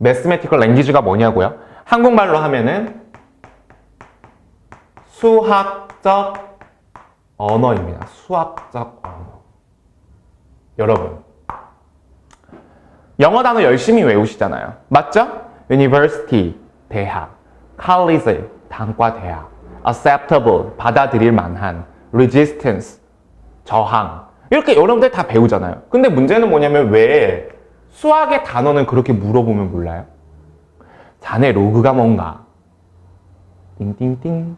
Mathematical Language가 뭐냐고요? 한국말로 하면은 수학적 언어입니다. 수학적 언어. 여러분, 영어 단어 열심히 외우시잖아요. 맞죠? University, 대학, College, 단과 대학, Acceptable, 받아들일 만한, Resistance, 저항. 이렇게 여러분들 다 배우잖아요. 근데 문제는 뭐냐면 왜 수학의 단어는 그렇게 물어보면 몰라요? 자네 로그가 뭔가? 띵띵띵.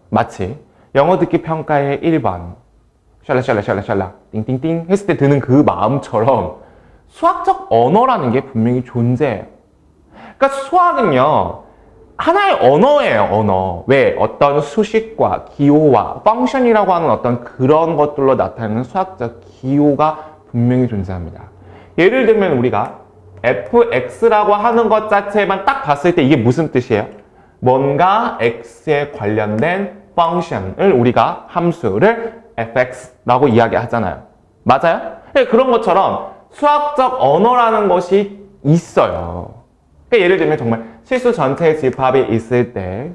마치 영어 듣기 평가의 1번 샬라샬라샬라샬라 띵띵띵 했을 때 드는 그 마음처럼 수학적 언어라는 게 분명히 존재해요. 그러니까 수학은요 하나의 언어예요. 언어. 왜? 어떤 수식과 기호와 펑션이라고 하는 어떤 그런 것들로 나타내는 수학적 기호가 분명히 존재합니다. 예를 들면 우리가 fx라고 하는 것 자체만 딱 봤을 때 이게 무슨 뜻이에요? 뭔가 x에 관련된 펑션을 우리가 함수를 fx라고 이야기하잖아요. 맞아요? 그런 것처럼 수학적 언어라는 것이 있어요. 그러니까 예를 들면 정말 실수 전체의 집합이 있을 때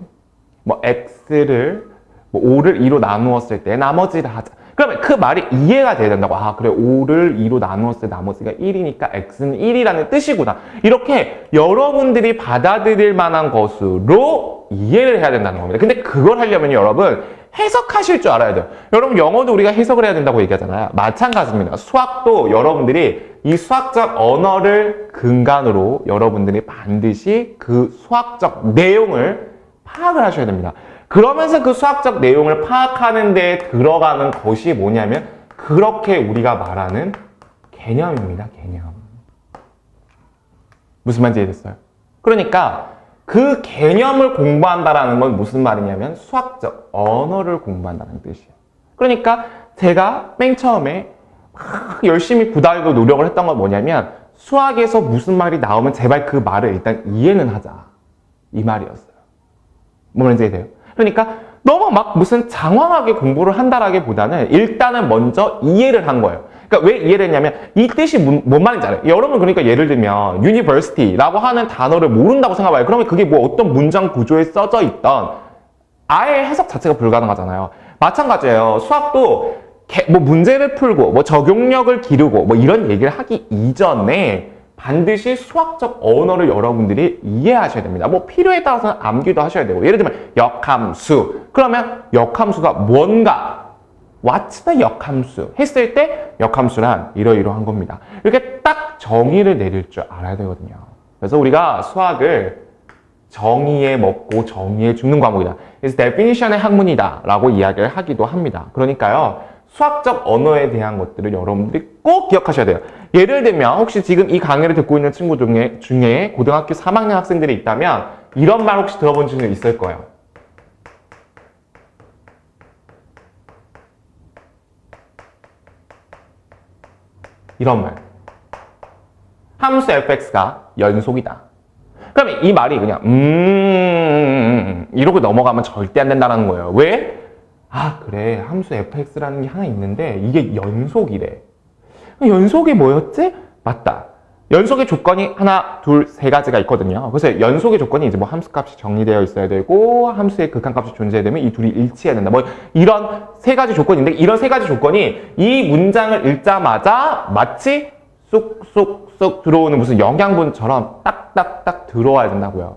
뭐 x를 뭐 5를 2로 나누었을 때 나머지를 하자. 그러면 그 말이 이해가 돼야 된다고. 아 그래 5를 2로 나누었을 때 나머지가 1이니까 x는 1이라는 뜻이구나. 이렇게 여러분들이 받아들일 만한 것으로 이해를 해야 된다는 겁니다. 근데 그걸 하려면 여러분 해석하실 줄 알아야 돼요. 여러분 영어도 우리가 해석을 해야 된다고 얘기하잖아요. 마찬가지입니다. 수학도 여러분들이 이 수학적 언어를 근간으로 여러분들이 반드시 그 수학적 내용을 파악을 하셔야 됩니다. 그러면서 그 수학적 내용을 파악하는 데 들어가는 것이 뭐냐면 그렇게 우리가 말하는 개념입니다. 개념. 무슨 말인지 이해됐어요? 그러니까 그 개념을 공부한다라는 건 무슨 말이냐면 수학적 언어를 공부한다는 뜻이에요. 그러니까 제가 맨 처음에 막 열심히 구달고 노력을 했던 건 뭐냐면 수학에서 무슨 말이 나오면 제발 그 말을 일단 이해는 하자. 이 말이었어요. 뭐 말인지 이해돼요? 그러니까 너무 막 무슨 장황하게 공부를 한다라기보다는 일단은 먼저 이해를 한 거예요. 그러니까 왜 이해를 했냐면 이 뜻이 뭔 말인지 알아요. 여러분 그러니까 예를 들면 university라고 하는 단어를 모른다고 생각해봐요. 그러면 그게 뭐 어떤 문장 구조에 써져 있던 아예 해석 자체가 불가능하잖아요. 마찬가지예요. 수학도 뭐 문제를 풀고 뭐 적용력을 기르고 뭐 이런 얘기를 하기 이전에 반드시 수학적 언어를 여러분들이 이해하셔야 됩니다. 뭐 필요에 따라서는 암기도 하셔야 되고 예를 들면 역함수 그러면 역함수가 뭔가 What's the 역함수? 했을 때 역함수란 이러이러한 겁니다. 이렇게 딱 정의를 내릴 줄 알아야 되거든요. 그래서 우리가 수학을 정의에 먹고 정의에 죽는 과목이다. 그래서 definition의 학문이다 라고 이야기를 하기도 합니다. 그러니까요. 수학적 언어에 대한 것들을 여러분들이 꼭 기억하셔야 돼요. 예를 들면 혹시 지금 이 강의를 듣고 있는 친구 중에 고등학교 3학년 학생들이 있다면 이런 말 혹시 들어본 적이 있을 거예요. 이런 말. 함수 fx가 연속이다. 그러면 이 말이 그냥 이러고 넘어가면 절대 안 된다는 거예요. 왜? 아 그래 함수 fx라는 게 하나 있는데 이게 연속이래. 연속이 뭐였지? 맞다. 연속의 조건이 하나, 둘, 세 가지가 있거든요. 그래서 연속의 조건이 이제 뭐 함수값이 정리되어 있어야 되고 함수의 극한값이 존재해야 되면 이 둘이 일치해야 된다. 뭐 이런 세 가지 조건인데 이런 세 가지 조건이 이 문장을 읽자마자 마치 쏙쏙쏙 들어오는 무슨 영양분처럼 딱딱딱 들어와야 된다고요.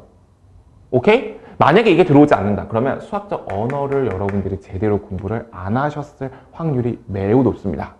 오케이? 만약에 이게 들어오지 않는다. 그러면 수학적 언어를 여러분들이 제대로 공부를 안 하셨을 확률이 매우 높습니다.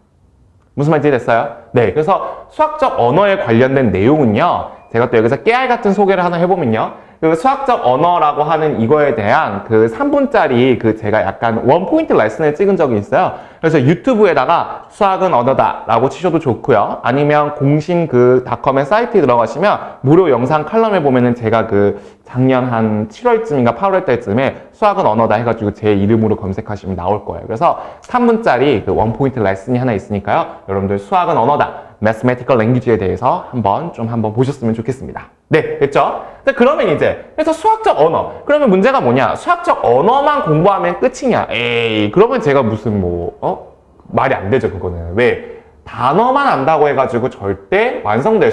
무슨 말인지 됐어요? 네, 그래서 수학적 언어에 관련된 내용은요. 제가 또 여기서 깨알 같은 소개를 하나 해보면요. 그 수학적 언어라고 하는 이거에 대한 그 3분짜리 그 제가 약간 원포인트 레슨을 찍은 적이 있어요. 그래서 유튜브에다가 수학은 언어다 라고 치셔도 좋고요. 아니면 공신 그 닷컴의 사이트에 들어가시면 무료 영상 칼럼에 보면은 제가 그 작년 한 7월쯤인가 8월 달쯤에 수학은 언어다 해가지고 제 이름으로 검색하시면 나올 거예요. 그래서 3분짜리 그 원포인트 레슨이 하나 있으니까요. 여러분들 수학은 언어다. Mathematical Language에 대해서 한번 보셨으면 좋겠습니다. 네, 됐죠? 그러면 이제 그래서 수학적 언어. 그러면 문제가 뭐냐? 수학적 언어만 공부하면 끝이냐? 에이, 그러면 제가 무슨 말이 안 되죠, 그거는. 왜? 단어만 안다고 해가지고 절대 완성될